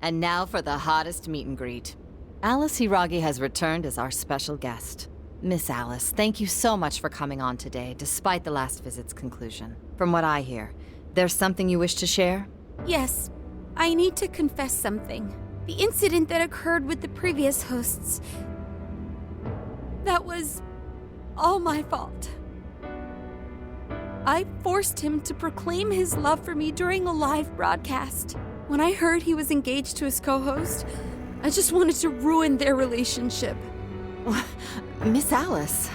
And now for the hottest meet and greet. Alice Hiragi has returned as our special guest. Miss Alice, thank you so much for coming on today, despite the last visit's conclusion. From what I hear, there's something you wish to share? Yes, I need to confess something. The incident that occurred with the previous hosts. That was all my fault. I forced him to proclaim his love for me during a live broadcast. When I heard he was engaged to his co-host, I just wanted to ruin their relationship. Miss Alice.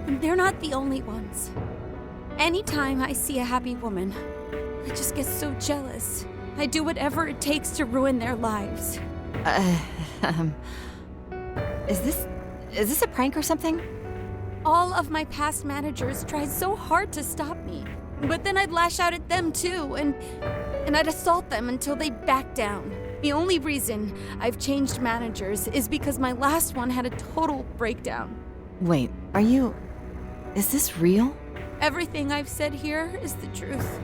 And they're not the only ones. Anytime I see a happy woman, I just get so jealous. I do whatever it takes to ruin their lives. Is this a prank or something? All of my past managers tried so hard to stop me. But then I'd lash out at them too, and I'd assault them until they backed down. The only reason I've changed managers is because my last one had a total breakdown. Wait, is this real? Everything I've said here is the truth.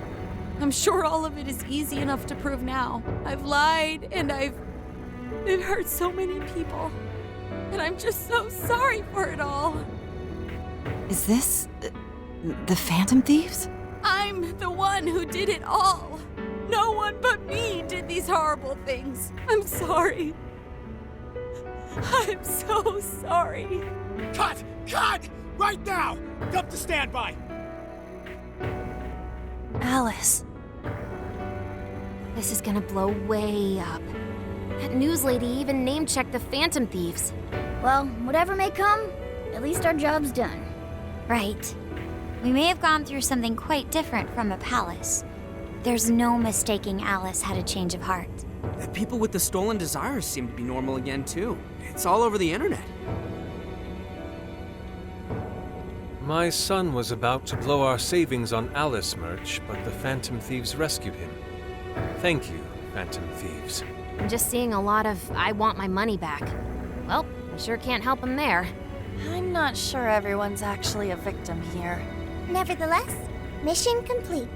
I'm sure all of it is easy enough to prove now. I've lied, and it hurt so many people. And I'm just so sorry for it all. Is this the Phantom Thieves? I'm the one who did it all. No one but me did these horrible things. I'm sorry. I'm so sorry. Cut! Cut! Right now! Jump to standby! Alice. This is gonna blow way up. That news lady even name-checked the Phantom Thieves. Well, whatever may come, at least our job's done. Right. We may have gone through something quite different from a palace. There's no mistaking Alice had a change of heart. The people with the stolen desires seem to be normal again, too. It's all over the internet. My son was about to blow our savings on Alice merch, but the Phantom Thieves rescued him. Thank you, Phantom Thieves. I'm just seeing a lot of I want my money back. Well, I sure can't help him there. I'm not sure everyone's actually a victim here. Nevertheless, mission complete.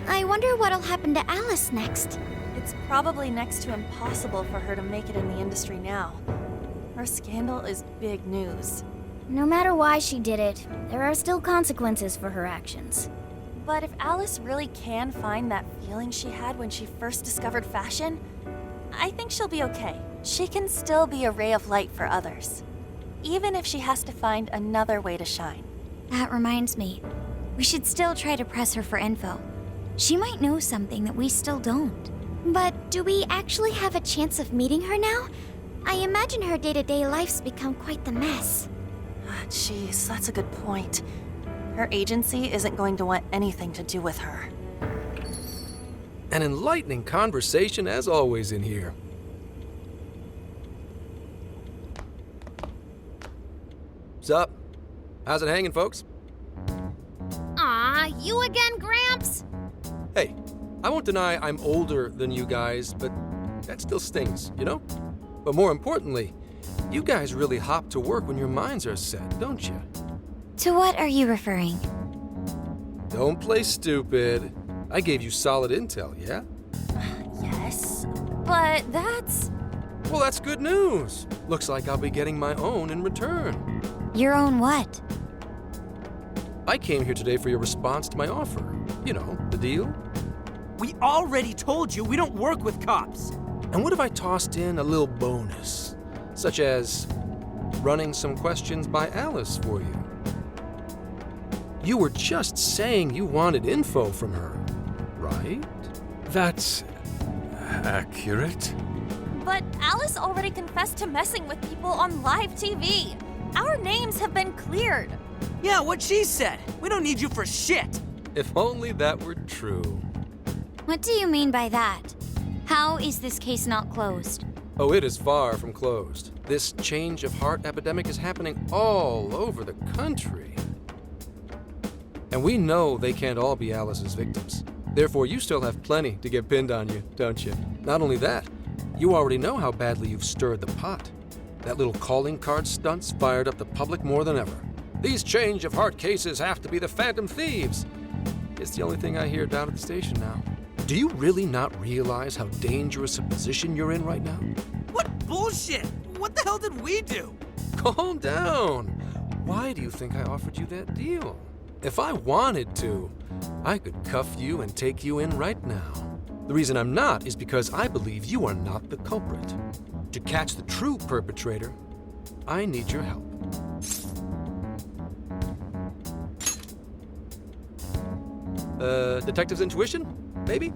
I wonder what'll happen to Alice next. It's probably next to impossible for her to make it in the industry now. Her scandal is big news. No matter why she did it, there are still consequences for her actions. But if Alice really can find that feeling she had when she first discovered fashion, I think she'll be okay. She can still be a ray of light for others, even if she has to find another way to shine. That reminds me, we should still try to press her for info. She might know something that we still don't. But do we actually have a chance of meeting her now? I imagine her day-to-day life's become quite the mess. Jeez, that's a good point. Her agency isn't going to want anything to do with her. An enlightening conversation as always in here. Sup? How's it hanging, folks? Aw, you again, Gramps? Hey, I won't deny I'm older than you guys, but that still stings, you know? But more importantly, you guys really hop to work when your minds are set, don't you? To what are you referring? Don't play stupid. I gave you solid intel, yeah? Yes, but that's... Well, that's good news. Looks like I'll be getting my own in return. Your own what? I came here today for your response to my offer. You know, the deal. We already told you we don't work with cops. And what if I tossed in a little bonus, such as running some questions by Alice for you? You were just saying you wanted info from her, right? That's accurate. But Alice already confessed to messing with people on live TV. Our names have been cleared. Yeah, what she said. We don't need you for shit. If only that were true. What do you mean by that? How is this case not closed? Oh, it is far from closed. This change of heart epidemic is happening all over the country. And we know they can't all be Alice's victims. Therefore, you still have plenty to get pinned on you, don't you? Not only that, you already know how badly you've stirred the pot. That little calling card stunt's fired up the public more than ever. These change of heart cases have to be the Phantom Thieves. It's the only thing I hear down at the station now. Do you really not realize how dangerous a position you're in right now? What bullshit? What the hell did we do? Calm down. Why do you think I offered you that deal? If I wanted to, I could cuff you and take you in right now. The reason I'm not is because I believe you are not the culprit. To catch the true perpetrator, I need your help. Detective's intuition? Maybe?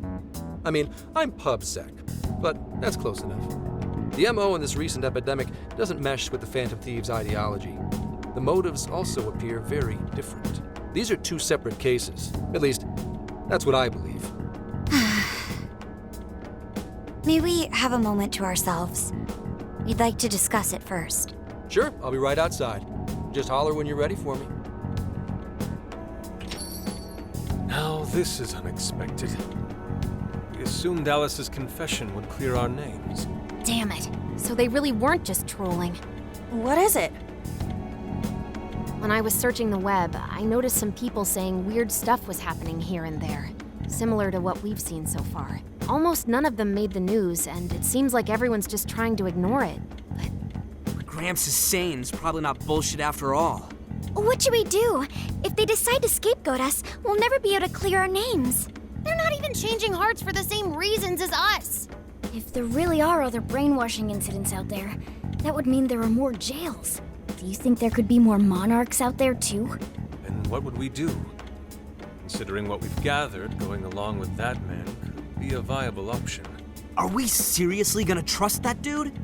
I mean, I'm PubSec, but that's close enough. The MO in this recent epidemic doesn't mesh with the Phantom Thieves' ideology. The motives also appear very different. These are two separate cases. At least, that's what I believe. May we have a moment to ourselves? We'd like to discuss it first. Sure, I'll be right outside. Just holler when you're ready for me. Now this is unexpected. We assumed Alice's confession would clear our names. Damn it. So they really weren't just trolling. What is it? When I was searching the web, I noticed some people saying weird stuff was happening here and there, similar to what we've seen so far. Almost none of them made the news, and it seems like everyone's just trying to ignore it. What Gramps is saying is probably not bullshit after all. What should we do? If they decide to scapegoat us, we'll never be able to clear our names. They're not even changing hearts for the same reasons as us. If there really are other brainwashing incidents out there, that would mean there are more jails. Do you think there could be more monarchs out there too? And what would we do? Considering what we've gathered, going along with that man could be a viable option. Are we seriously gonna trust that dude?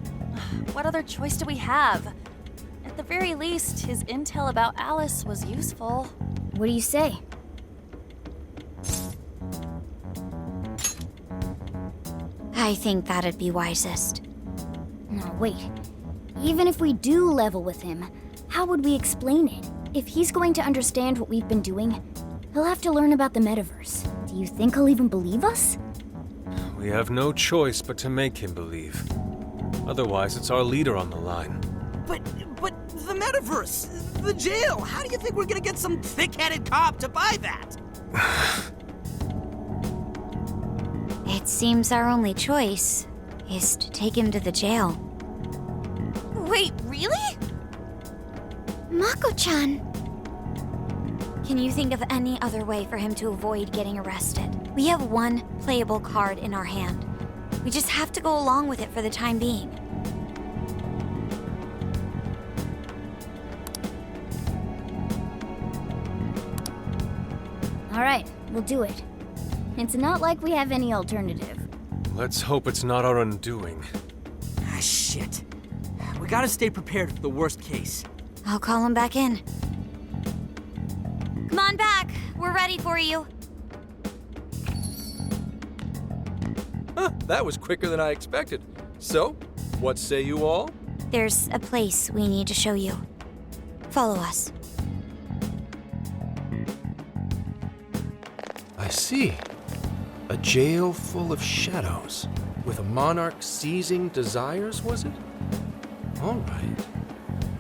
What other choice do we have? At the very least, his intel about Alice was useful. What do you say? I think that'd be wisest. No, wait. Even if we do level with him, how would we explain it? If he's going to understand what we've been doing, he'll have to learn about the metaverse. Do you think he'll even believe us? We have no choice but to make him believe. Otherwise, it's our leader on the line. But the metaverse, the jail, how do you think we're gonna get some thick-headed cop to buy that? It seems our only choice is to take him to the jail. Wait, really? Mako-chan. Can you think of any other way for him to avoid getting arrested? We have one playable card in our hand. We just have to go along with it for the time being. All right, we'll do it. It's not like we have any alternative. Let's hope it's not our undoing. Ah, shit. We gotta stay prepared for the worst case. I'll call him back in. Come on back. We're ready for you. Huh, that was quicker than I expected. So, what say you all? There's a place we need to show you. Follow us. I see. A jail full of shadows. With a monarch seizing desires, was it? All right.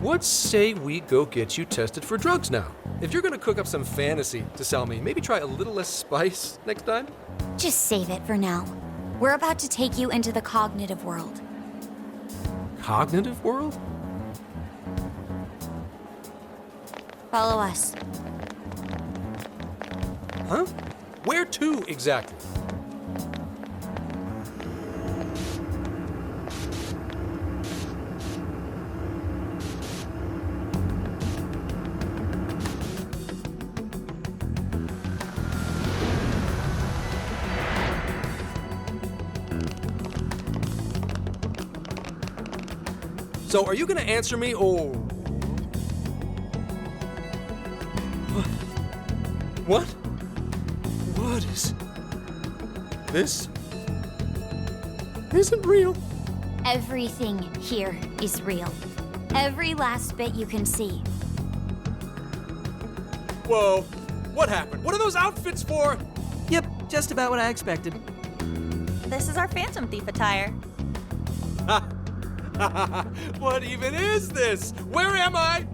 What say we go get you tested for drugs now? If you're gonna cook up some fantasy to sell me, maybe try a little less spice next time? Just save it for now. We're about to take you into the cognitive world. Cognitive world? Follow us. Huh? Where to exactly? So, are you gonna answer me, or... What? What is... This... isn't real. Everything here is real. Every last bit you can see. Whoa. What happened? What are those outfits for? Yep, just about what I expected. This is our Phantom Thief attire. What even is this? Where am I?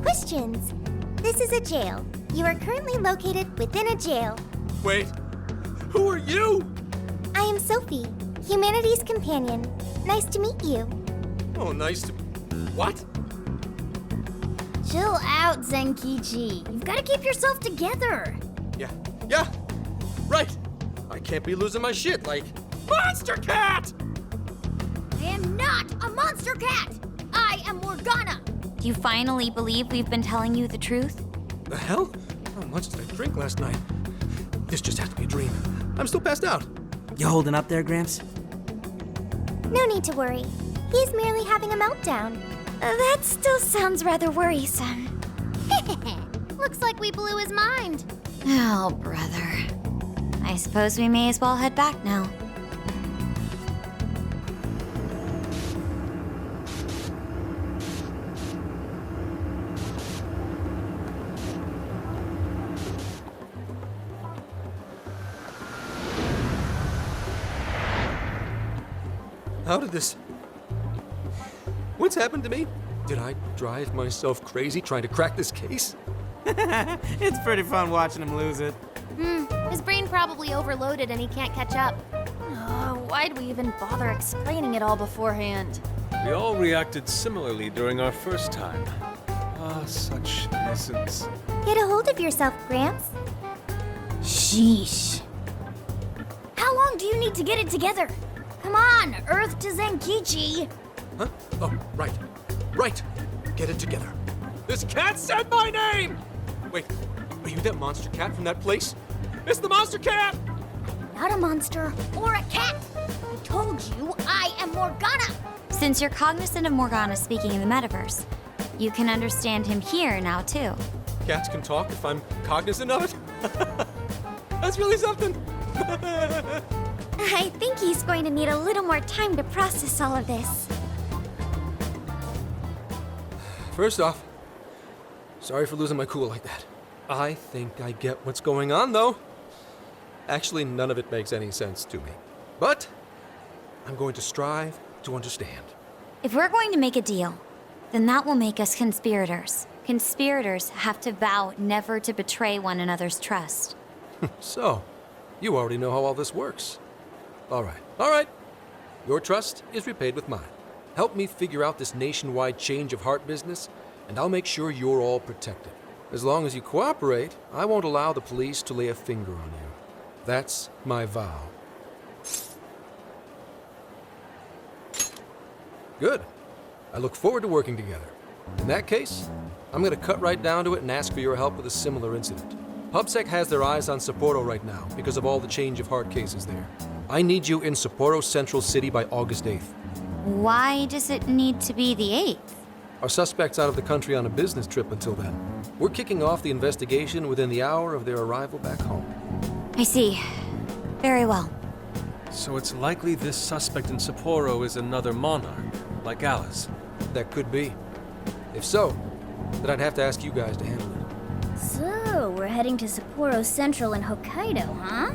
Questions. This is a jail. You are currently located within a jail. Wait. Who are you? I am Sophie, humanity's companion. Nice to meet you. Oh, nice to... What? Chill out, Zenkichi. You've got to keep yourself together. Yeah, right. I can't be losing my shit like... Monster Cat! I am not a monster cat. I am Morgana. Do you finally believe we've been telling you the truth? The hell? How much did I drink last night? This just has to be a dream. I'm still passed out. You holding up there, Gramps? No need to worry. He's merely having a meltdown. That still sounds rather worrisome. Looks like we blew his mind. Oh, brother. I suppose we may as well head back now. How did this... What's happened to me? Did I drive myself crazy trying to crack this case? It's pretty fun watching him lose it. His brain probably overloaded and he can't catch up. Why'd we even bother explaining it all beforehand? We all reacted similarly during our first time. Ah, such innocence. Get a hold of yourself, Gramps. Sheesh. How long do you need to get it together? Come on, Earth to Zenkichi. Huh? Oh, right. Right. Get it together. This cat said my name! Wait, are you that monster cat from that place? It's the monster cat! Not a monster or a cat. I told you I am Morgana. Since you're cognizant of Morgana speaking in the metaverse, you can understand him here now, too. Cats can talk if I'm cognizant of it? That's really something. I think he's going to need a little more time to process all of this. First off, sorry for losing my cool like that. I think I get what's going on, though. Actually, none of it makes any sense to me. But I'm going to strive to understand. If we're going to make a deal, then that will make us conspirators. Conspirators have to vow never to betray one another's trust. So, you already know how all this works. All right. Your trust is repaid with mine. Help me figure out this nationwide change of heart business, and I'll make sure you're all protected. As long as you cooperate, I won't allow the police to lay a finger on you. That's my vow. Good. I look forward to working together. In that case, I'm going to cut right down to it and ask for your help with a similar incident. PubSec has their eyes on Sapporo right now because of all the change of heart cases there. I need you in Sapporo Central City by August 8th. Why does it need to be the 8th? Our suspect's out of the country on a business trip until then. We're kicking off the investigation within the hour of their arrival back home. I see. Very well. So it's likely this suspect in Sapporo is another monarch, like Alice. That could be. If so, then I'd have to ask you guys to handle it. So, we're heading to Sapporo Central in Hokkaido, huh?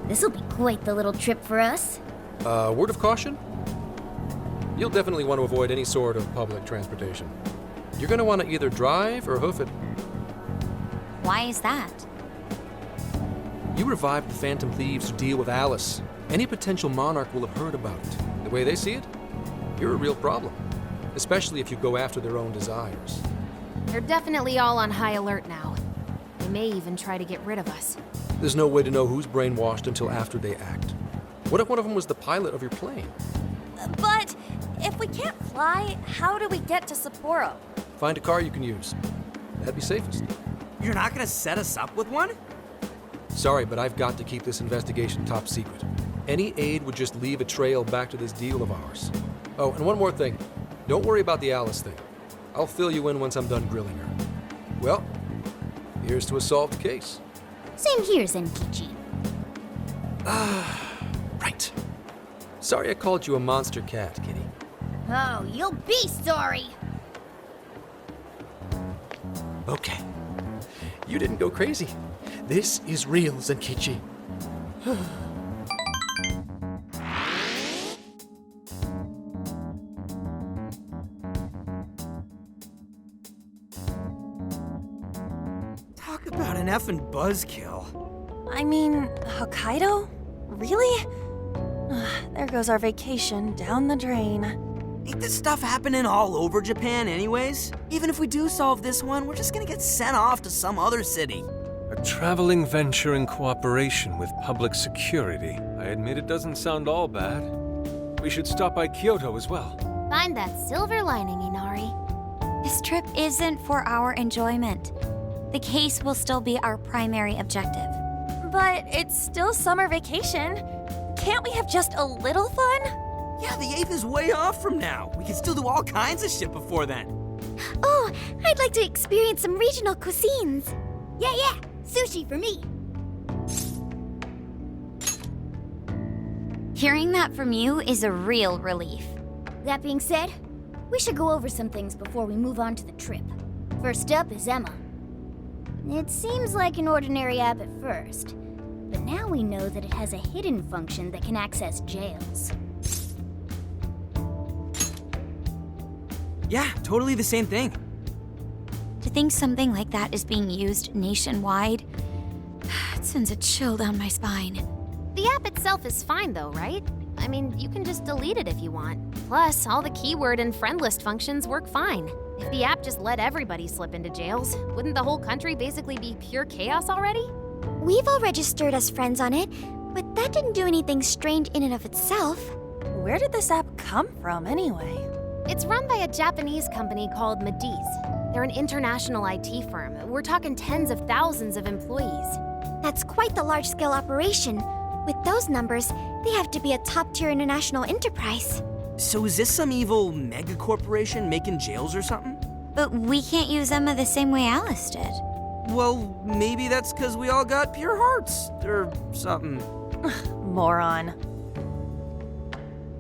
This'll be quite the little trip for us. Word of caution? You'll definitely want to avoid any sort of public transportation. You're going to want to either drive or hoof it. Why is that? You revived the Phantom Thieves to deal with Alice. Any potential monarch will have heard about it. The way they see it, you're a real problem. Especially if you go after their own desires. They're definitely all on high alert now. They may even try to get rid of us. There's no way to know who's brainwashed until after they act. What if one of them was the pilot of your plane? But if we can't fly, how do we get to Sapporo? Find a car you can use. That'd be safest. You're not gonna set us up with one? Sorry, but I've got to keep this investigation top secret. Any aid would just leave a trail back to this deal of ours. Oh, and one more thing. Don't worry about the Alice thing. I'll fill you in once I'm done grilling her. Well, here's to a solved case. Same here, Zenkichi. Right. Sorry I called you a monster cat, kitty. Oh, you'll be sorry. Okay. You didn't go crazy. This is real, Zenkichi. Talk about an effing buzzkill. I mean, Hokkaido? Really? There goes our vacation down the drain. Ain't this stuff happening all over Japan anyways? Even if we do solve this one, we're just gonna get sent off to some other city. A traveling venture in cooperation with public security. I admit it doesn't sound all bad. We should stop by Kyoto as well. Find that silver lining, Inari. This trip isn't for our enjoyment. The case will still be our primary objective. But it's still summer vacation. Can't we have just a little fun? Yeah, the 8th is way off from now. We can still do all kinds of shit before then. Oh, I'd like to experience some regional cuisines. Yeah, sushi for me. Hearing that from you is a real relief. That being said, we should go over some things before we move on to the trip. First up is Emma. It seems like an ordinary app at first, but now we know that it has a hidden function that can access jails. Yeah, totally the same thing. To think something like that is being used nationwide, it sends a chill down my spine. The app itself is fine though, right? I mean, you can just delete it if you want. Plus, all the keyword and friend list functions work fine. If the app just let everybody slip into jails, wouldn't the whole country basically be pure chaos already? We've all registered as friends on it, but that didn't do anything strange in and of itself. Where did this app come from anyway? It's run by a Japanese company called Mediz. They're an international IT firm. We're talking tens of thousands of employees. That's quite the large-scale operation. With those numbers, they have to be a top-tier international enterprise. So is this some evil mega corporation making jails or something? But we can't use Emma the same way Alice did. Well, maybe that's because we all got pure hearts, or something. Moron.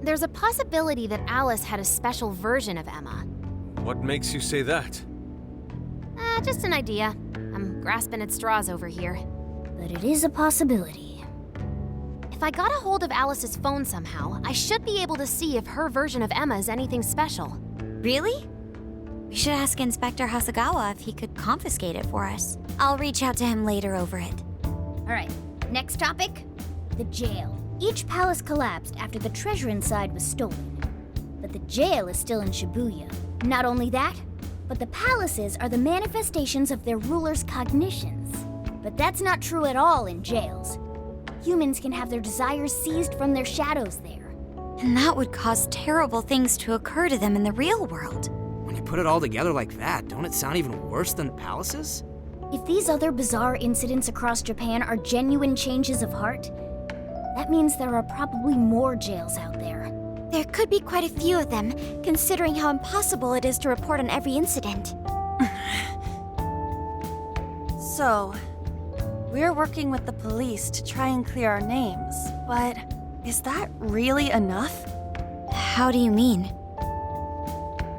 There's a possibility that Alice had a special version of Emma. What makes you say that? Just an idea. I'm grasping at straws over here. But it is a possibility. If I got a hold of Alice's phone somehow, I should be able to see if her version of Emma is anything special. Really? We should ask Inspector Hasagawa if he could confiscate it for us. I'll reach out to him later over it. Alright, next topic, the jail. Each palace collapsed after the treasure inside was stolen. But the jail is still in Shibuya. Not only that, but the palaces are the manifestations of their rulers' cognitions. But that's not true at all in jails. Humans can have their desires seized from their shadows there. And that would cause terrible things to occur to them in the real world. When you put it all together like that, don't it sound even worse than the palaces? If these other bizarre incidents across Japan are genuine changes of heart, that means there are probably more jails out there. There could be quite a few of them, considering how impossible it is to report on every incident. So, we're working with the police to try and clear our names, but is that really enough? How do you mean?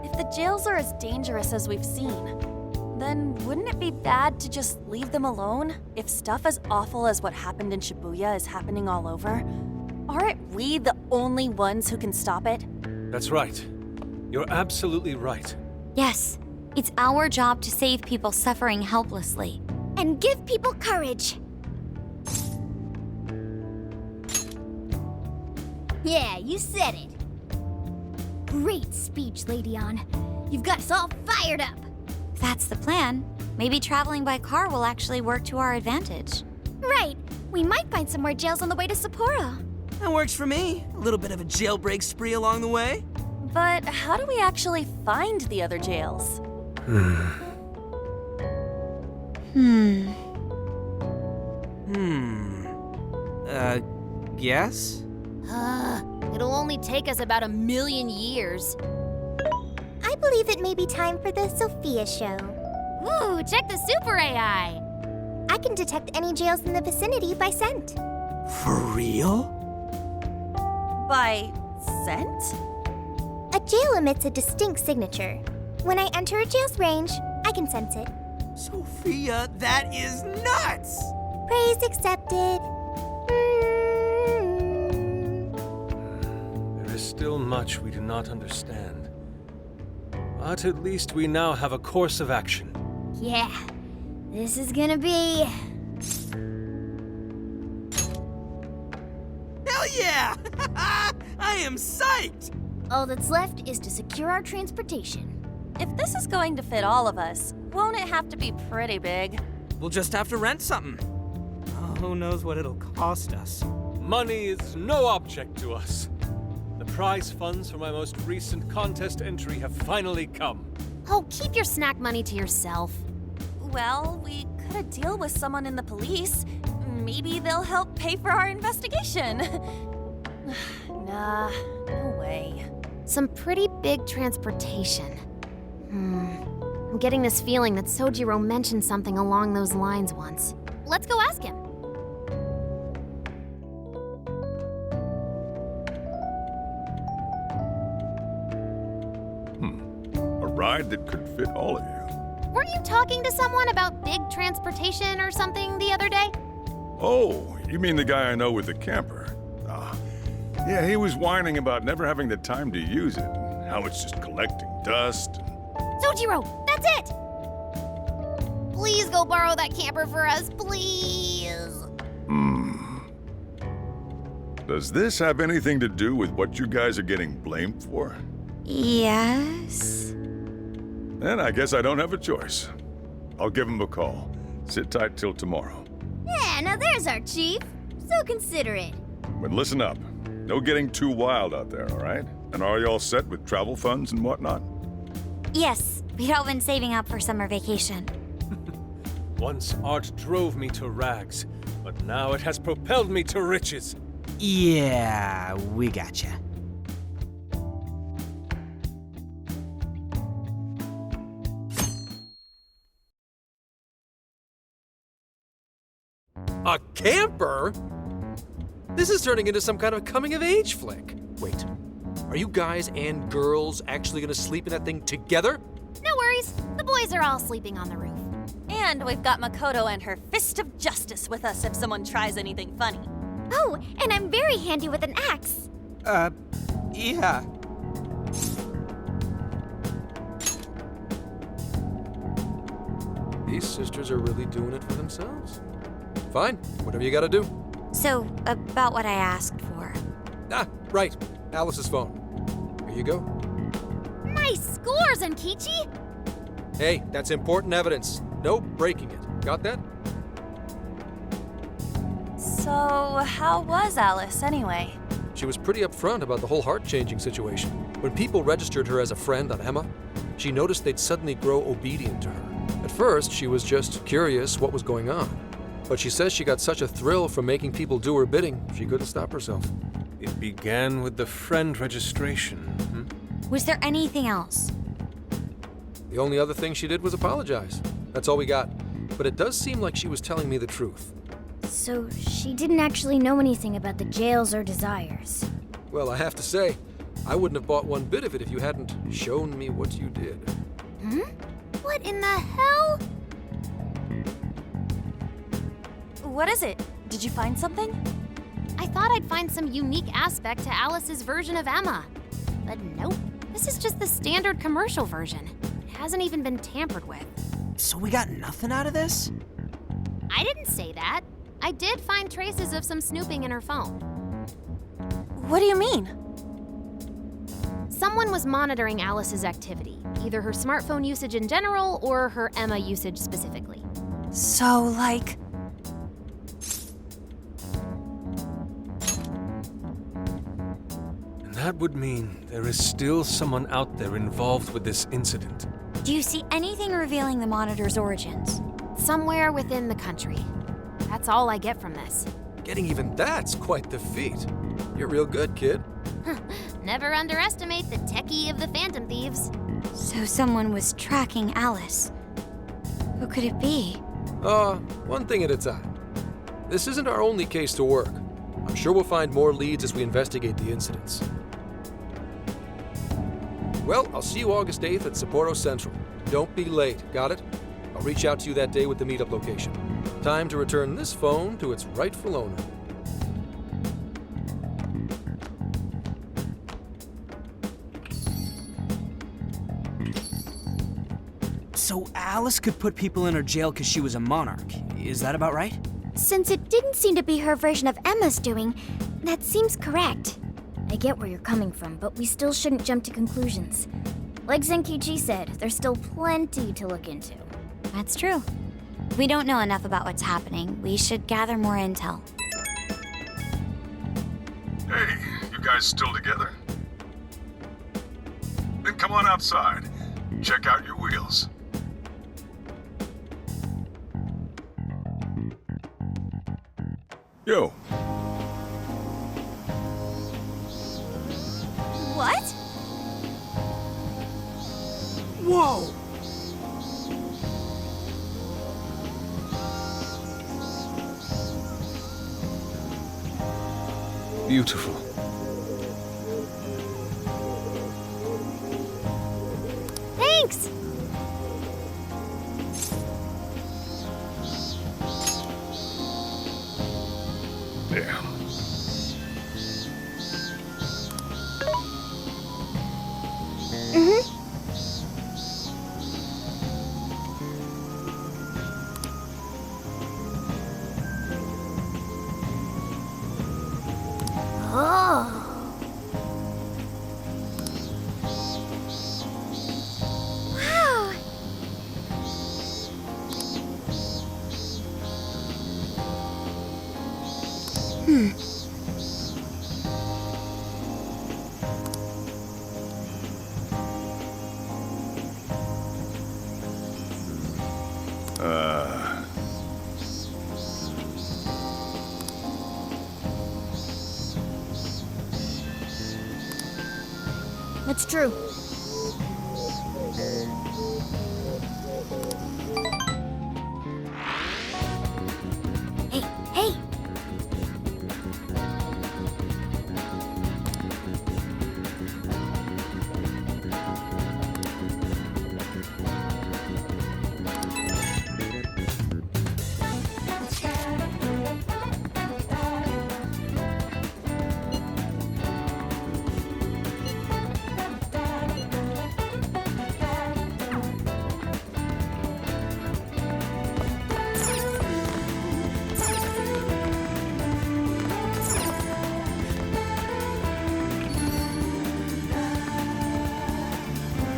If the jails are as dangerous as we've seen, then wouldn't it be bad to just leave them alone? If stuff as awful as what happened in Shibuya is happening all over, aren't we the only ones who can stop it? That's right. You're absolutely right. Yes, it's our job to save people suffering helplessly. And give people courage. Yeah, you said it. Great speech, Lady Ann. You've got us all fired up. If that's the plan, maybe traveling by car will actually work to our advantage. Right. We might find some more jails on the way to Sapporo. That works for me. A little bit of a jailbreak spree along the way. But how do we actually find the other jails? Guess? It'll only take us about 1,000,000 years. I believe it may be time for the Sophia show. Ooh, check the super AI! I can detect any jails in the vicinity by scent. For real? By scent? A jail emits a distinct signature. When I enter a jail's range, I can sense it. Sophia, that is nuts! Praise accepted. There is still much we do not understand. But at least we now have a course of action. Yeah, this is gonna be... I am psyched! All that's left is to secure our transportation. If this is going to fit all of us, won't it have to be pretty big? We'll just have to rent something. Oh, who knows what it'll cost us. Money is no object to us. The prize funds for my most recent contest entry have finally come. Oh, keep your snack money to yourself. Well, we could a deal with someone in the police. Maybe they'll help pay for our investigation. Nah, no way. Some pretty big transportation. I'm getting this feeling that Sojiro mentioned something along those lines once. Let's go ask him. A ride that could fit all of you. Weren't you talking to someone about big transportation or something the other day? Oh, you mean the guy I know with the camper? Yeah, he was whining about never having the time to use it, and how it's just collecting dust. Sojiro, that's it! Please go borrow that camper for us, please. Does this have anything to do with what you guys are getting blamed for? Yes. Then I guess I don't have a choice. I'll give him a call. Sit tight till tomorrow. Yeah, now there's our chief. So considerate. But listen up. No getting too wild out there, all right? And are you all set with travel funds and whatnot? Yes, we'd all been saving up for summer vacation. Once art drove me to rags, but now it has propelled me to riches. Yeah, we gotcha. A camper? This is turning into some kind of coming-of-age flick. Wait, are you guys and girls actually gonna sleep in that thing together? No worries. The boys are all sleeping on the roof. And we've got Makoto and her fist of justice with us if someone tries anything funny. Oh, and I'm very handy with an axe. Yeah. These sisters are really doing it for themselves. Fine, whatever you gotta do. So, about what I asked for. Ah, right. Alice's phone. Here you go. Nice scores, Enkichi! Hey, that's important evidence. No breaking it. Got that? So, how was Alice anyway? She was pretty upfront about the whole heart-changing situation. When people registered her as a friend on Emma, she noticed they'd suddenly grow obedient to her. At first, she was just curious what was going on. But she says she got such a thrill from making people do her bidding, she couldn't stop herself. It began with the friend registration. Was there anything else? The only other thing she did was apologize. That's all we got. But it does seem like she was telling me the truth. So she didn't actually know anything about the jails or desires. Well, I have to say, I wouldn't have bought one bit of it if you hadn't shown me what you did. What in the hell? What is it? Did you find something? I thought I'd find some unique aspect to Alice's version of Emma. But nope. This is just the standard commercial version. It hasn't even been tampered with. So we got nothing out of this? I didn't say that. I did find traces of some snooping in her phone. What do you mean? Someone was monitoring Alice's activity, either her smartphone usage in general or her Emma usage specifically. So, like... And that would mean there is still someone out there involved with this incident. Do you see anything revealing the monitor's origins? Somewhere within the country. That's all I get from this. Getting even that's quite the feat. You're real good, kid. Never underestimate the techie of the Phantom Thieves. So someone was tracking Alice. Who could it be? One thing at a time. This isn't our only case to work. I'm sure we'll find more leads as we investigate the incidents. Well, I'll see you August 8th at Sapporo Central. Don't be late, got it? I'll reach out to you that day with the meetup location. Time to return this phone to its rightful owner. So Alice could put people in her jail because she was a monarch. Is that about right? Since it didn't seem to be her version of Emma's doing, that seems correct. I get where you're coming from, but we still shouldn't jump to conclusions. Like Zenkichi said, there's still plenty to look into. That's true. If we don't know enough about what's happening, we should gather more intel. Hey, you guys still together? Then come on outside. Check out your wheels. Yo. What? Whoa! Beautiful. Thanks! Damn. Oh. Wow. That's true. Hey, hey!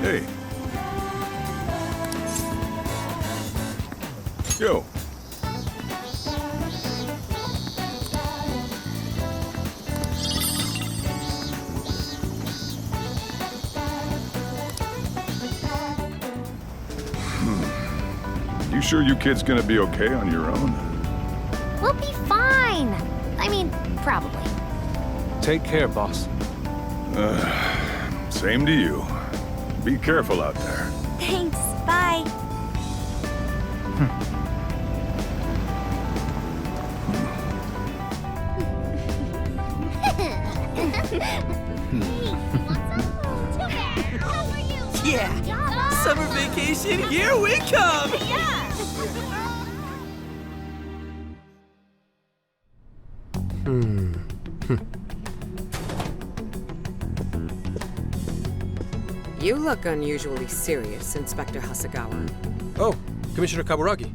Hey. Yo. You sure you kids gonna be okay on your own? We'll be fine! I mean, probably. Take care, boss. Same to you. Be careful out there. Thanks, bye. Yeah! Summer vacation, here we come! You look unusually serious, Inspector Hasegawa. Oh, Commissioner Kaburagi.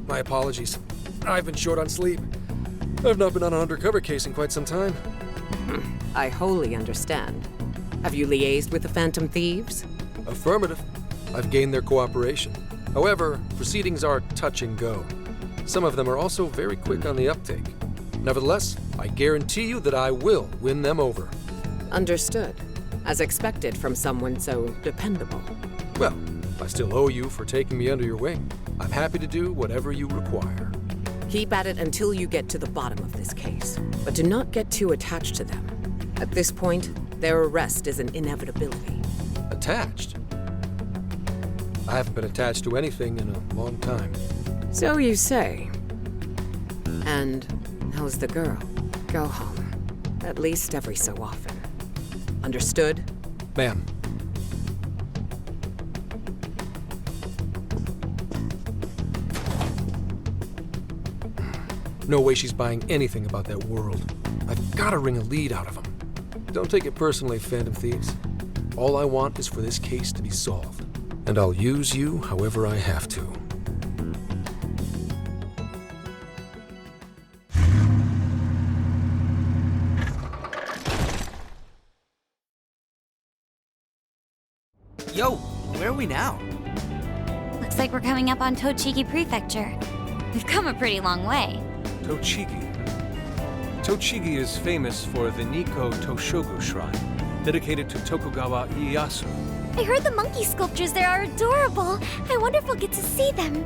My apologies. I've been short on sleep. I've not been on an undercover case in quite some time. I wholly understand. Have you liaised with the Phantom Thieves? Affirmative. I've gained their cooperation. However, proceedings are touch and go. Some of them are also very quick on the uptake. Nevertheless, I guarantee you that I will win them over. Understood. As expected from someone so dependable. Well, I still owe you for taking me under your wing. I'm happy to do whatever you require. Keep at it until you get to the bottom of this case. But do not get too attached to them. At this point, their arrest is an inevitability. Attached? I haven't been attached to anything in a long time. So you say. And how's the girl? Go home. At least every so often. Understood? Ma'am. No way she's buying anything about that world. I've got to wring a lead out of them. Don't take it personally, Phantom Thieves. All I want is for this case to be solved. And I'll use you however I have to. we now? Looks like we're coming up on Tochigi Prefecture. We've come a pretty long way. Tochigi. Tochigi is famous for the Nikko Toshogu Shrine, dedicated to Tokugawa Ieyasu. I heard the monkey sculptures there are adorable. I wonder if we'll get to see them.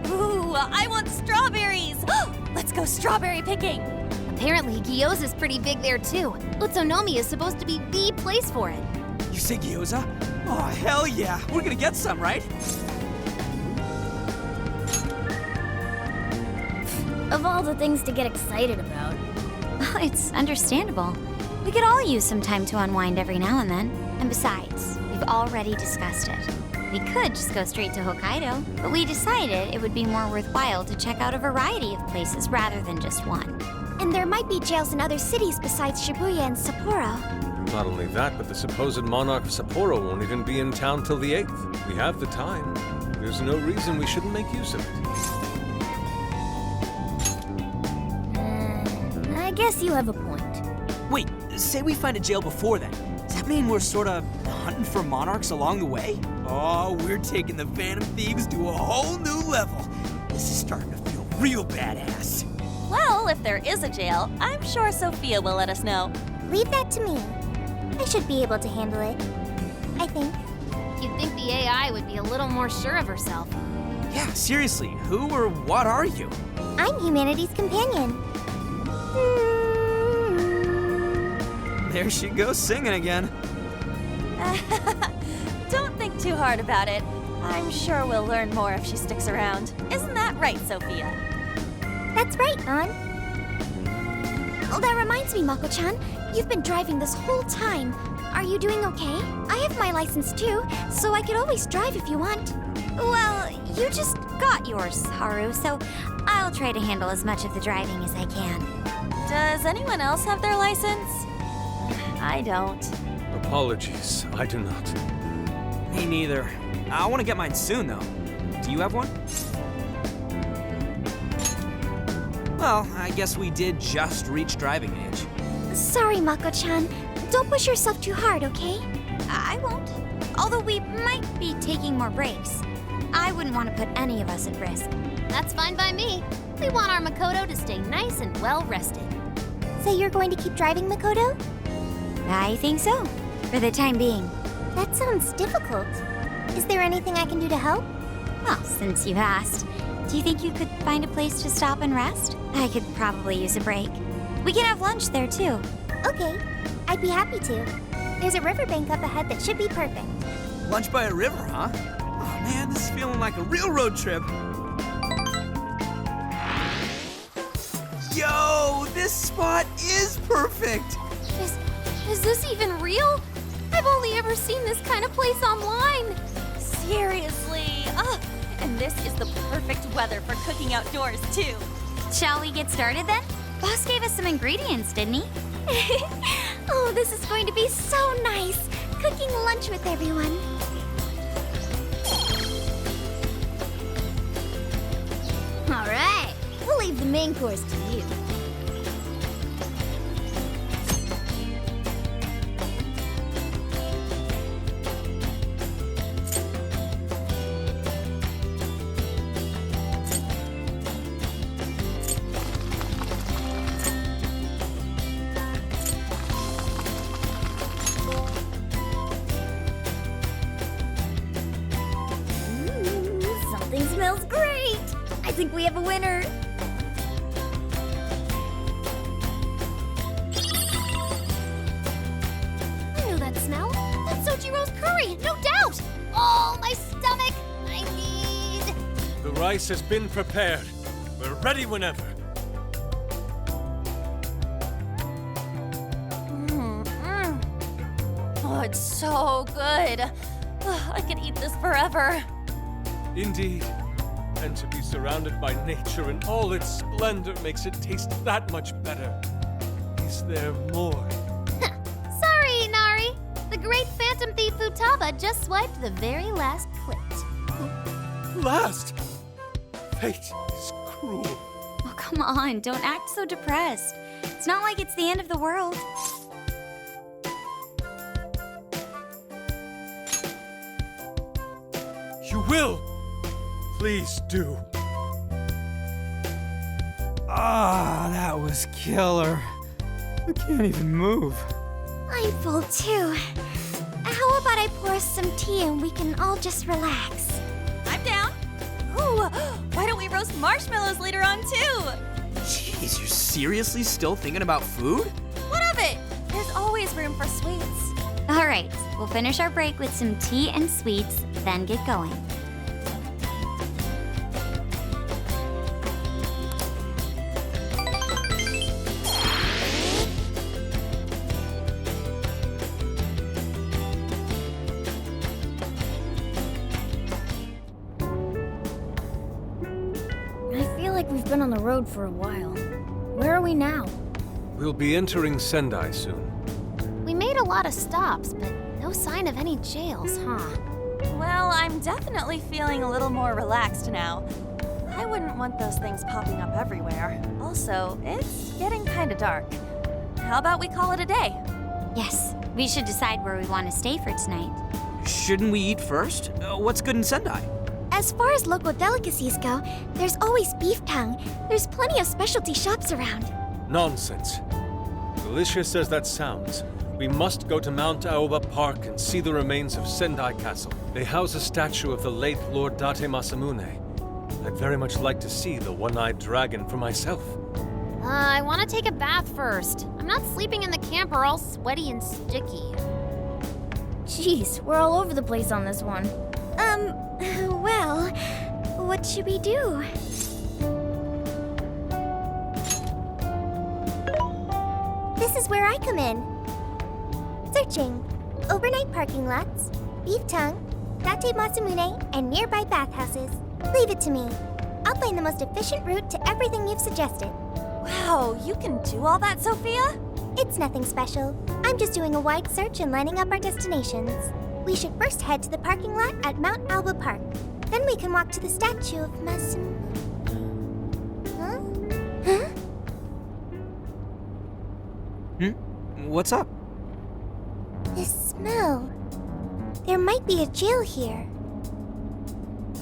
Ooh, I want strawberries! Let's go strawberry picking! Apparently, gyoza's pretty big there too. Utsunomiya is supposed to be the place for it. You say gyoza? Oh, hell yeah. We're gonna get some, right? Of all the things to get excited about. It's understandable. We could all use some time to unwind every now and then. And besides, we've already discussed it. We could just go straight to Hokkaido, but we decided it would be more worthwhile to check out a variety of places rather than just one. And there might be jails in other cities besides Shibuya and Sapporo. Not only that, but the supposed monarch of Sapporo won't even be in town till the 8th. We have the time. There's no reason we shouldn't make use of it. I guess you have a point. Wait, say we find a jail before then. Does that mean we're sorta hunting for monarchs along the way? Oh, we're taking the Phantom Thieves to a whole new level. This is starting to feel real badass. Well, if there is a jail, I'm sure Sophia will let us know. Leave that to me. I should be able to handle it. I think. You'd think the AI would be a little more sure of herself. Yeah, seriously, who or what are you? I'm humanity's companion. There she goes singing again. Don't think too hard about it. I'm sure we'll learn more if she sticks around. Isn't that right, Sophia? That's right, An. Oh, that reminds me, Mako-chan. You've been driving this whole time. Are you doing okay? I have my license too, so I could always drive if you want. Well, you just got yours, Haru, so I'll try to handle as much of the driving as I can. Does anyone else have their license? I don't. Apologies, I do not. Me neither. I want to get mine soon, though. Do you have one? Well, I guess we did just reach driving age. Sorry, Mako-chan. Don't push yourself too hard, okay? I won't. Although we might be taking more breaks. I wouldn't want to put any of us at risk. That's fine by me. We want our Makoto to stay nice and well rested. So you're going to keep driving, Makoto? I think so, for the time being. That sounds difficult. Is there anything I can do to help? Well, since you asked, do you think you could find a place to stop and rest? I could probably use a break. We can have lunch there, too. Okay, I'd be happy to. There's a riverbank up ahead that should be perfect. Lunch by a river, huh? Oh man, this is feeling like a real road trip. Yo, this spot is perfect! Is this even real? I've only ever seen this kind of place online. Seriously? Ugh. And this is the perfect weather for cooking outdoors, too. Shall we get started then? Boss gave us some ingredients, didn't he? Oh, this is going to be so nice. Cooking lunch with everyone. All right, we'll leave the main course to you. Something smells great. I think we have a winner. I know that smell. That's Sojiro's curry, no doubt. Oh, my stomach. I need... The rice has been prepared. We're ready whenever. Oh, it's so good. Ugh, I could eat this forever. Indeed. And to be surrounded by nature in all its splendor makes it taste that much better. Is there more? Sorry, Inari. The great Phantom Thief Futaba just swiped the very last plate. Last! Fate is cruel. Oh, come on, don't act so depressed. It's not like it's the end of the world. will! Please do. Ah, that was killer. I can't even move. I'm full too. How about I pour us some tea and we can all just relax? I'm down. Ooh, why don't we roast marshmallows later on too? Jeez, you're seriously still thinking about food? What of it? There's always room for sweets. All right, we'll finish our break with some tea and sweets, then get going. I feel like we've been on the road for a while. Where are we now? We'll be entering Sendai soon. We made a lot of stops, but no sign of any jails, huh? Well, I'm definitely feeling a little more relaxed now. I wouldn't want those things popping up everywhere. Also, it's getting kind of dark. How about we call it a day? Yes, we should decide where we want to stay for tonight. Shouldn't we eat first? What's good in Sendai? As far as local delicacies go, there's always beef tongue. There's plenty of specialty shops around. Nonsense. Delicious as that sounds, we must go to Mount Aoba Park and see the remains of Sendai Castle. They house a statue of the late Lord Date Masamune. I'd very much like to see the one-eyed dragon for myself. I want to take a bath first. I'm not sleeping in the camper all sweaty and sticky. Jeez, we're all over the place on this one. Well, what should we do? This is where I come in. Searching. Overnight parking lots, beef tongue, Date Masamune, and nearby bathhouses. Leave it to me. I'll find the most efficient route to everything you've suggested. Wow, you can do all that, Sophia? It's nothing special. I'm just doing a wide search and lining up our destinations. We should first head to the parking lot at Mount Aoba Park. Then we can walk to the statue of Masamune. Huh? What's up? This smell. There might be a jail here.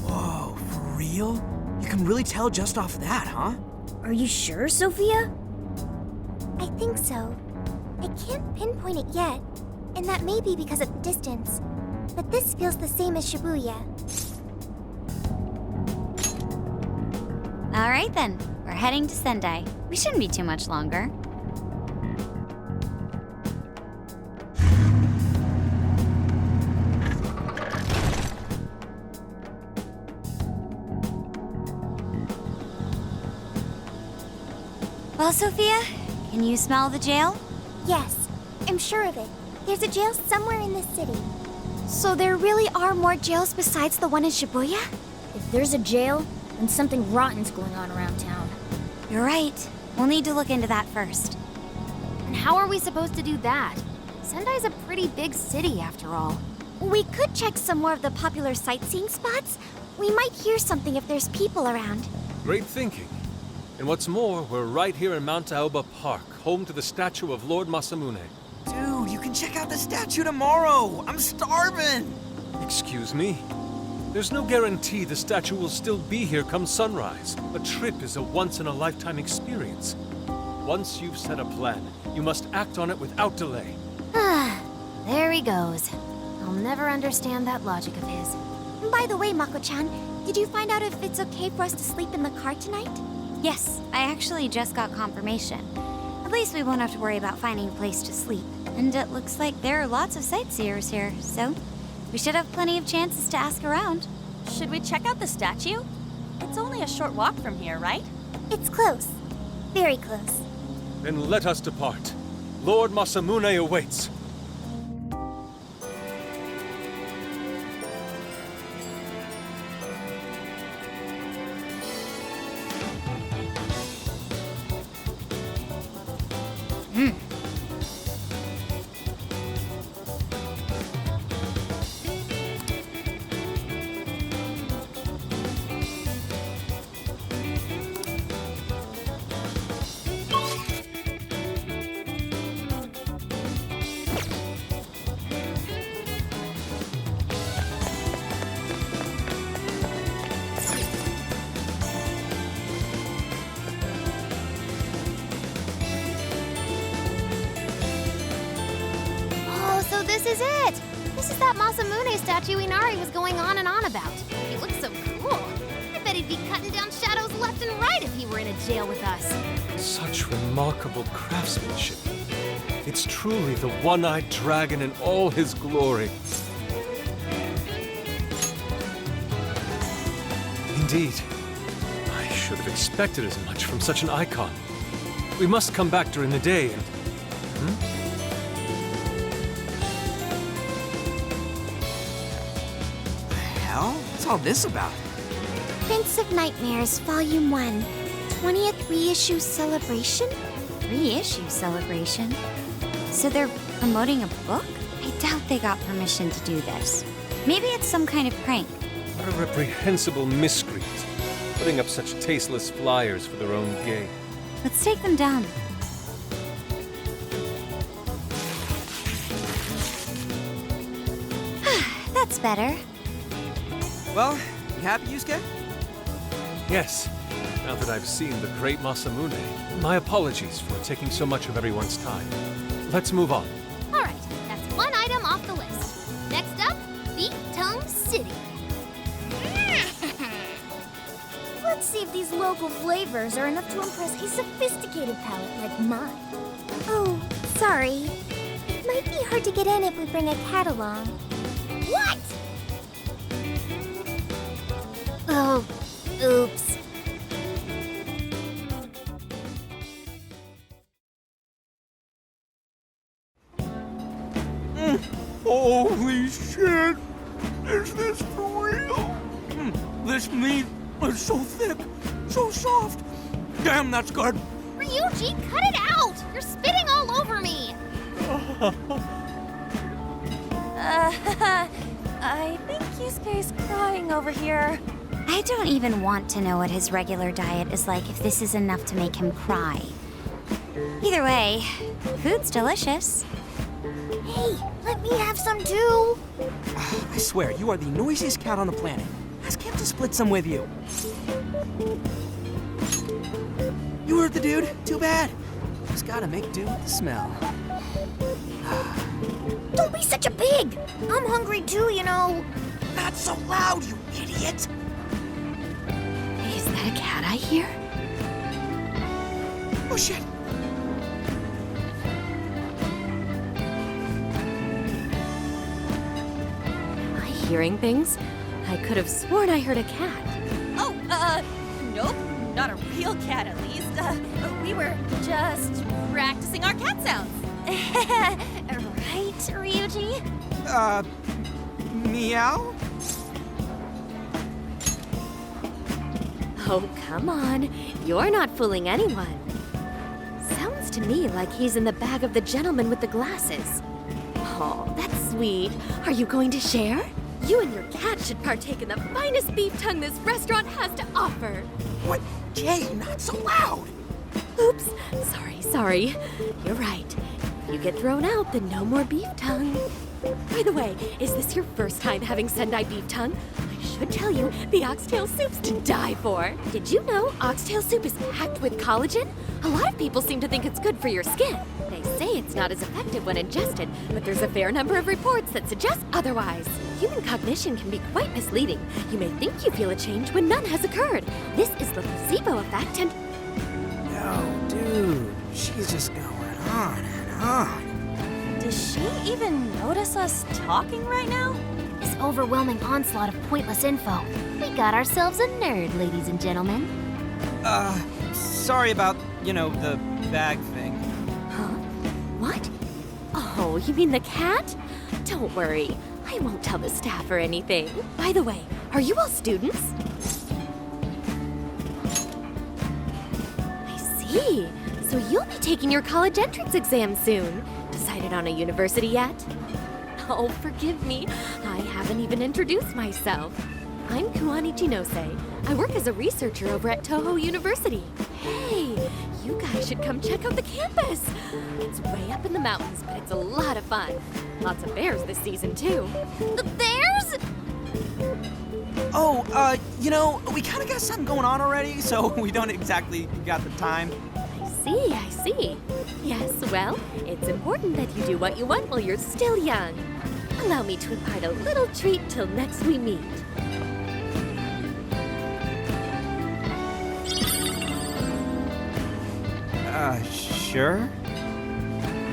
Whoa, for real? You can really tell just off that, huh? Are you sure, Sophia? I think so. I can't pinpoint it yet, and that may be because of the distance. But this feels the same as Shibuya. All right then, we're heading to Sendai. We shouldn't be too much longer. Well, Sophia, can you smell the jail? Yes, I'm sure of it. There's a jail somewhere in this city. So there really are more jails besides the one in Shibuya? If there's a jail, then something rotten's going on around town. You're right. We'll need to look into that first. And how are we supposed to do that? Sendai's a pretty big city, after all. We could check some more of the popular sightseeing spots. We might hear something if there's people around. Great thinking. And what's more, we're right here in Mount Aoba Park, home to the statue of Lord Masamune. Dude, you can check out the statue tomorrow! I'm starving! Excuse me? There's no guarantee the statue will still be here come sunrise. A trip is a once-in-a-lifetime experience. Once you've set a plan, you must act on it without delay. There he goes. I'll never understand that logic of his. By the way, Mako-chan, did you find out if it's okay for us to sleep in the car tonight? Yes, I actually just got confirmation. At least we won't have to worry about finding a place to sleep. And it looks like there are lots of sightseers here, so we should have plenty of chances to ask around. Should we check out the statue? It's only a short walk from here, right? It's close. Very close. Then let us depart. Lord Masamune awaits. This is it! This is that Masamune statue Inari was going on and on about. He looks so cool. I bet he'd be cutting down shadows left and right if he were in a jail with us. Such remarkable craftsmanship. It's truly the one-eyed dragon in all his glory. Indeed. I should have expected as much from such an icon. We must come back during the day and... The hell? What's all this about? Prince of Nightmares, Volume 1. 20th reissue celebration? Reissue celebration? So they're promoting a book? I doubt they got permission to do this. Maybe it's some kind of prank. What a reprehensible miscreant, putting up such tasteless flyers for their own gain. Let's take them down. That's better. Well, you happy, Yusuke? Yes, now that I've seen the great Masamune, my apologies for taking so much of everyone's time. Let's move on. All right, that's one item off the list. Next up, Beat Tongue City. Let's see if these local flavors are enough to impress a sophisticated palate like mine. Oh, sorry. It might be hard to get in if we bring a cat along. What? Oh, oops. Holy shit! Is this for real? This meat is so thick, so soft. Damn, that's good. Ryuji, cut it out! You're spitting all over me! I think Yusuke's crying over here. I don't even want to know what his regular diet is like if this is enough to make him cry. Either way, food's delicious. Hey, let me have some too. I swear, you are the noisiest cat on the planet. Ask him to split some with you. You heard the dude. Too bad. Just gotta make do with the smell. Don't be such a pig. I'm hungry too, you know. Not so loud, you idiot! Is that a cat I hear? Oh shit! Am I hearing things? I could have sworn I heard a cat. Oh, nope. Not a real cat, at least. We were just practicing our cat sounds. Right, Ryuji? Meow? Oh, come on. You're not fooling anyone. Sounds to me like he's in the bag of the gentleman with the glasses. Oh, that's sweet. Are you going to share? You and your cat should partake in the finest beef tongue this restaurant has to offer. What? Jay, not so loud! Oops. Sorry. You're right. If you get thrown out, then no more beef tongue. By the way, is this your first time having Sendai beef tongue? I should tell you, the oxtail soup's to die for. Did you know oxtail soup is packed with collagen? A lot of people seem to think it's good for your skin. They say it's not as effective when ingested, but there's a fair number of reports that suggest otherwise. Human cognition can be quite misleading. You may think you feel a change when none has occurred. This is the placebo effect and... No, dude. She's just going on and on. Does she even notice us talking right now? This overwhelming onslaught of pointless info. We got ourselves a nerd, ladies and gentlemen. Sorry about, the bag thing. Huh? What? Oh, you mean the cat? Don't worry. I won't tell the staff or anything. By the way, are you all students? I see. So you'll be taking your college entrance exam soon. Decided on a university yet? Oh, forgive me. I haven't even introduced myself. I'm Kuani Chinose. I work as a researcher over at Toho University. Hey, you guys should come check out the campus. It's way up in the mountains, but it's a lot of fun. Lots of bears this season, too. The bears? Oh, we kind of got something going on already, so we don't exactly got the time. I I see. Yes, well, it's important that you do what you want while you're still young. Allow me to impart a little treat till next we meet. Sure?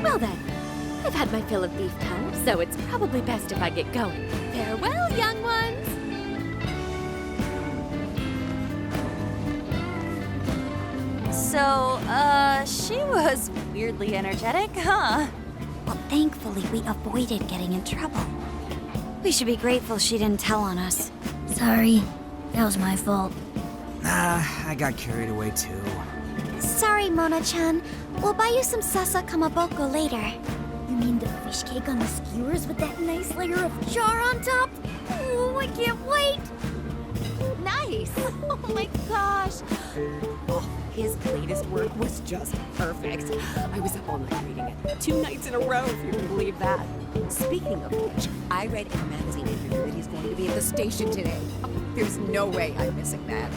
Well then, I've had my fill of beef tongue, so it's probably best if I get going. Farewell, young ones! So, she was weirdly energetic, huh? Well, thankfully, we avoided getting in trouble. We should be grateful she didn't tell on us. Sorry, that was my fault. I got carried away too. Sorry, Mona-chan. We'll buy you some sasa kamaboko later. You mean the fish cake on the skewers with that nice layer of char on top? Oh, I can't wait! Nice! Oh my gosh! Oh, his latest work was just perfect. I was up all night reading it. 2 nights in a row, if you can believe that. Speaking of which, I read in a magazine interview that he's going to be at the station today. There's no way I'm missing that.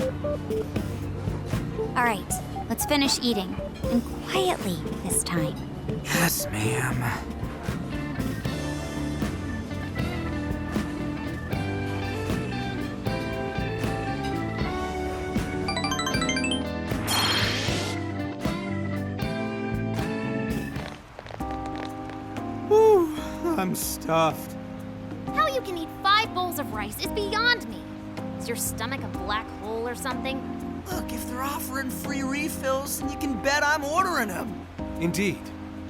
All right, let's finish eating. And quietly this time. Yes, ma'am. Whew, I'm stuffed. How you can eat 5 bowls of rice is beyond me. Is your stomach a black hole or something? Look, if they're offering free refills, then you can bet I'm ordering them. Indeed.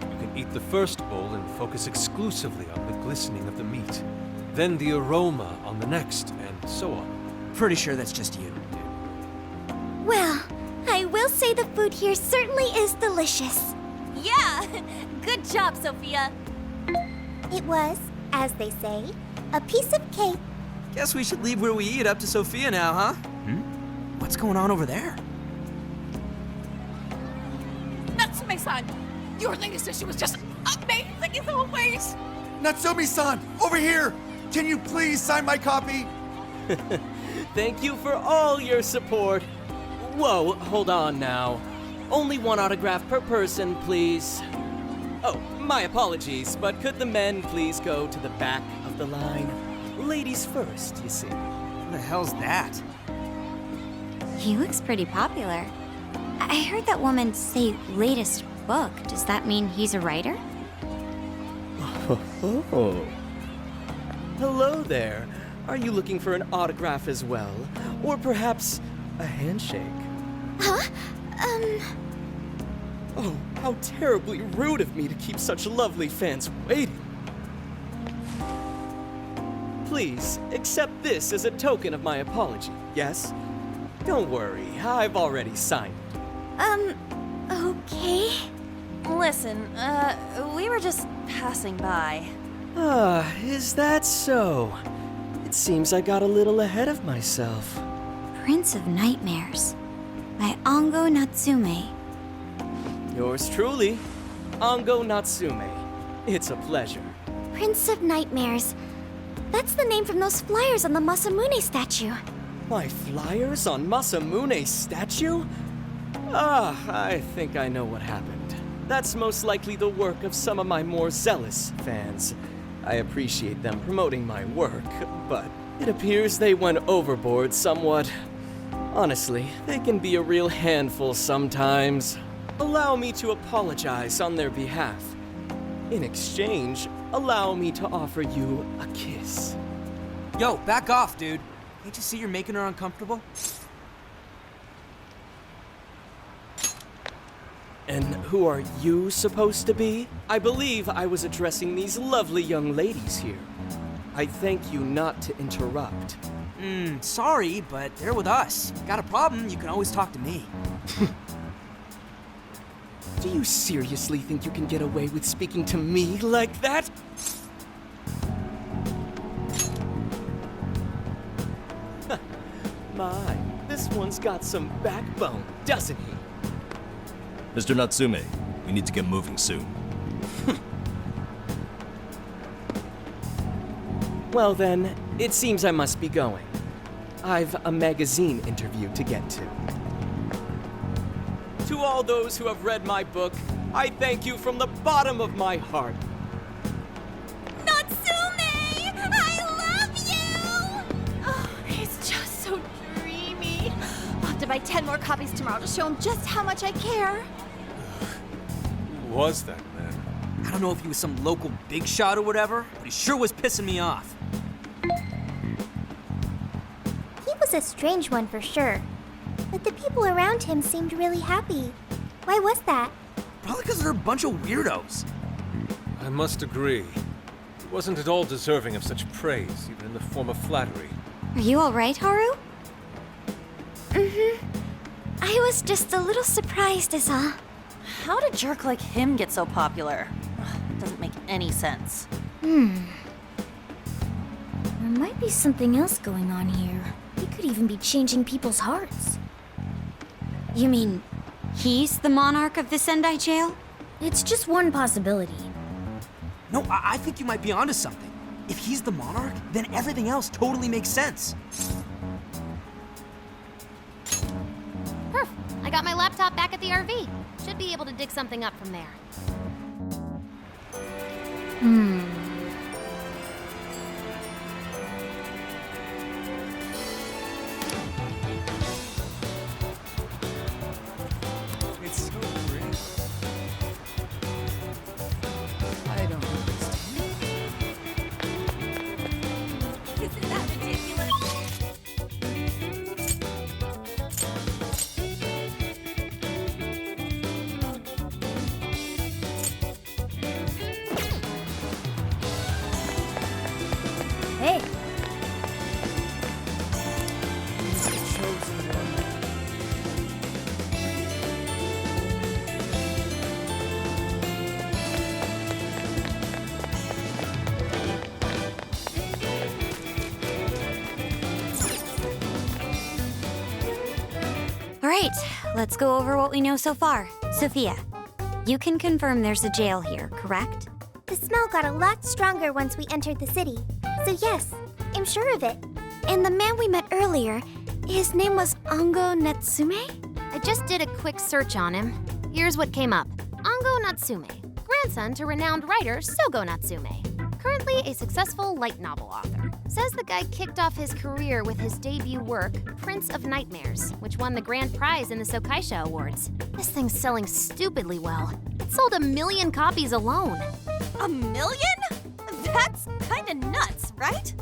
You can eat the first bowl and focus exclusively on the glistening of the meat. Then the aroma on the next, and so on. Pretty sure that's just you, dude. Well, I will say the food here certainly is delicious. Yeah! Good job, Sophia! It was, as they say, a piece of cake. Guess we should leave where we eat up to Sophia now, huh? What's going on over there? Natsume-san, your latest issue was just amazing as always. Natsumi-san, over here! Can you please sign my copy? Thank you for all your support. Whoa, hold on now. Only 1 autograph per person, please. Oh, my apologies, but could the men please go to the back of the line? Ladies first, you see. What the hell's that? He looks pretty popular. I heard that woman say latest book. Does that mean he's a writer? Oh. Hello there. Are you looking for an autograph as well? Or perhaps a handshake? Huh? Oh, how terribly rude of me to keep such lovely fans waiting. Please, accept this as a token of my apology, yes? Don't worry, I've already signed it. Okay. Listen, we were just passing by. Ah, is that so? It seems I got a little ahead of myself. Prince of Nightmares by Ango Natsume. Yours truly, Ango Natsume. It's a pleasure. Prince of Nightmares. That's the name from those flyers on the Masamune statue. My flyers on Masamune's statue? Ah, I think I know what happened. That's most likely the work of some of my more zealous fans. I appreciate them promoting my work, but it appears they went overboard somewhat. Honestly, they can be a real handful sometimes. Allow me to apologize on their behalf. In exchange, allow me to offer you a kiss. Yo, back off, dude. Can't you see you're making her uncomfortable? And who are you supposed to be? I believe I was addressing these lovely young ladies here. I thank you not to interrupt. Sorry, but they're with us. Got a problem, you can always talk to me. Do you seriously think you can get away with speaking to me like that? My, this one's got some backbone, doesn't he? Mr. Natsume, we need to get moving soon. Well then, it seems I must be going. I've a magazine interview to get to. To all those who have read my book, I thank you from the bottom of my heart. Natsume! I love you! Oh, he's just so dreamy. I'll have to buy 10 more copies tomorrow to show him just how much I care. Who was that man? I don't know if he was some local big shot or whatever, but he sure was pissing me off. He was a strange one for sure. But the people around him seemed really happy. Why was that? Probably because they're a bunch of weirdos. I must agree. He wasn't at all deserving of such praise, even in the form of flattery. Are you alright, Haru? Mm-hmm. I was just a little surprised is all. How did a jerk like him get so popular? Ugh, doesn't make any sense. There might be something else going on here. He could even be changing people's hearts. You mean he's the monarch of the Sendai jail? It's just one possibility. No, I think you might be onto something. If he's the monarch, then everything else totally makes sense. Perf, I got my laptop back at the RV. Should be able to dig something up from there. It's so great. I don't understand. Isn't that ridiculous? Hey, Alright, let's go over what we know so far. Sophia, you can confirm there's a jail here, correct? The smell got a lot stronger once we entered the city. So yes, I'm sure of it. And the man we met earlier, his name was Ango Natsume? I just did a quick search on him. Here's what came up. Ango Natsume, grandson to renowned writer Sogo Natsume. Currently a successful light novel author. Says the guy kicked off his career with his debut work, Prince of Nightmares, which won the grand prize in the Sokaisha Awards. This thing's selling stupidly well. It sold 1 million copies alone. 1 million? That's kinda nuts, right?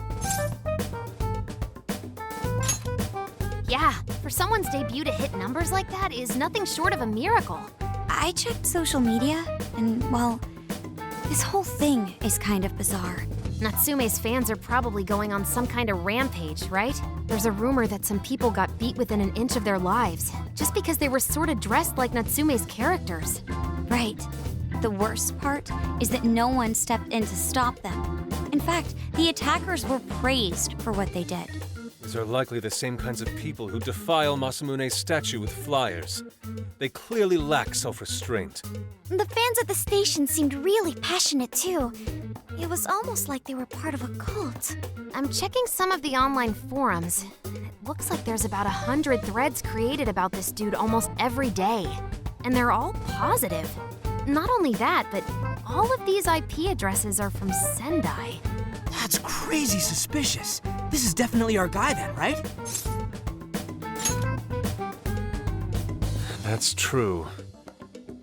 Yeah, for someone's debut to hit numbers like that is nothing short of a miracle. I checked social media, and, well, this whole thing is kind of bizarre. Natsume's fans are probably going on some kind of rampage, right? There's a rumor that some people got beat within an inch of their lives, just because they were sort of dressed like Natsume's characters. Right. The worst part is that no one stepped in to stop them. In fact, the attackers were praised for what they did. These are likely the same kinds of people who defile Masamune's statue with flyers. They clearly lack self-restraint. The fans at the station seemed really passionate too. It was almost like they were part of a cult. I'm checking some of the online forums. It looks like there's about 100 threads created about this dude almost every day. And they're all positive. Not only that, but all of these IP addresses are from Sendai. That's crazy suspicious. This is definitely our guy then, right? That's true.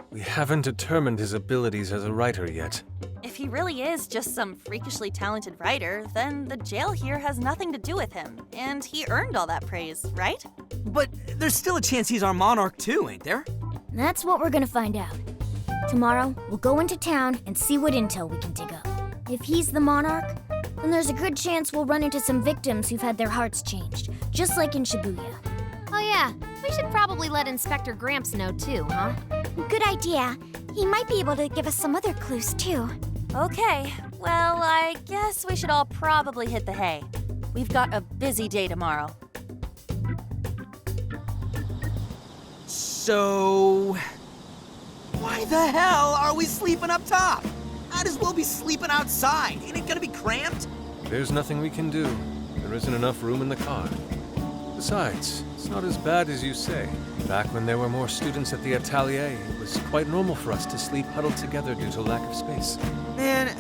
We haven't determined his abilities as a writer yet. If he really is just some freakishly talented writer, then the jail here has nothing to do with him, and he earned all that praise, right? But there's still a chance he's our monarch too, ain't there? that's what we're gonna find out. Tomorrow, we'll go into town and see what intel we can dig up. If he's the monarch, then there's a good chance we'll run into some victims who've had their hearts changed, just like in Shibuya. Oh yeah, we should probably let Inspector Gramps know too, huh? Good idea. He might be able to give us some other clues too. Okay, well, I guess we should all probably hit the hay. We've got a busy day tomorrow. So... why the hell are we sleeping up top? Might as well be sleeping outside. Ain't it gonna be cramped? There's nothing we can do. There isn't enough room in the car. Besides, It's not as bad as you say. Back when there were more students at the atelier, it was quite normal for us to sleep huddled together due to lack of space. Man,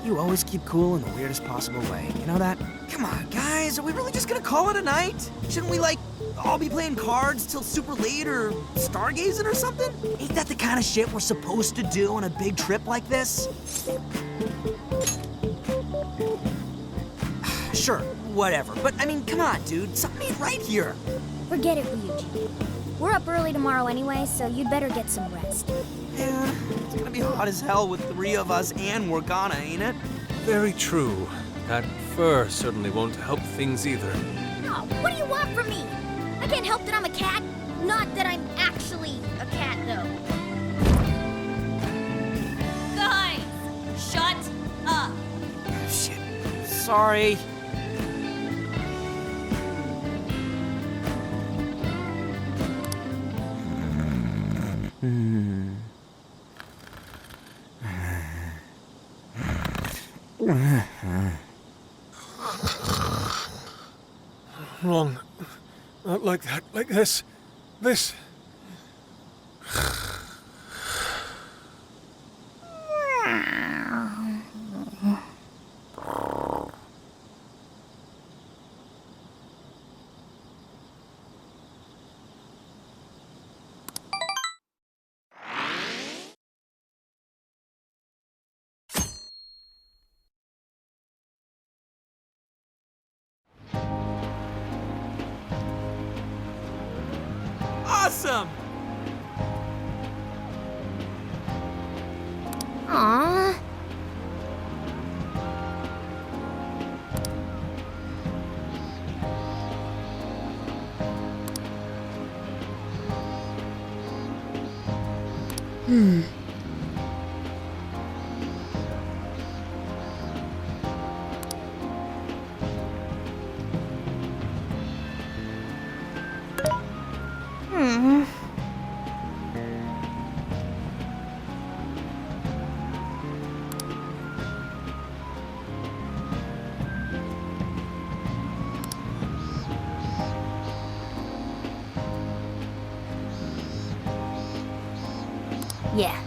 you always keep cool in the weirdest possible way. You know that? Come on, guys, are we really just gonna call it a night? Shouldn't we, like, all be playing cards till super late or stargazing or something? Ain't that the kind of shit we're supposed to do on a big trip like this? Sure, whatever. But, I mean, come on, dude. Something ain't right here. Forget it, Ryuji. We're up early tomorrow anyway, so you'd better get some rest. Yeah, it's gonna be hot as hell with 3 of us and Morgana, ain't it? Very true. That fur certainly won't help things either. Oh, what do you want from me? I can't help that I'm a cat. Not that I'm actually a cat, though. Guys, shut up. Shit. Sorry. Wrong. Not like that. Like this. This. Awesome! Aww. Yeah,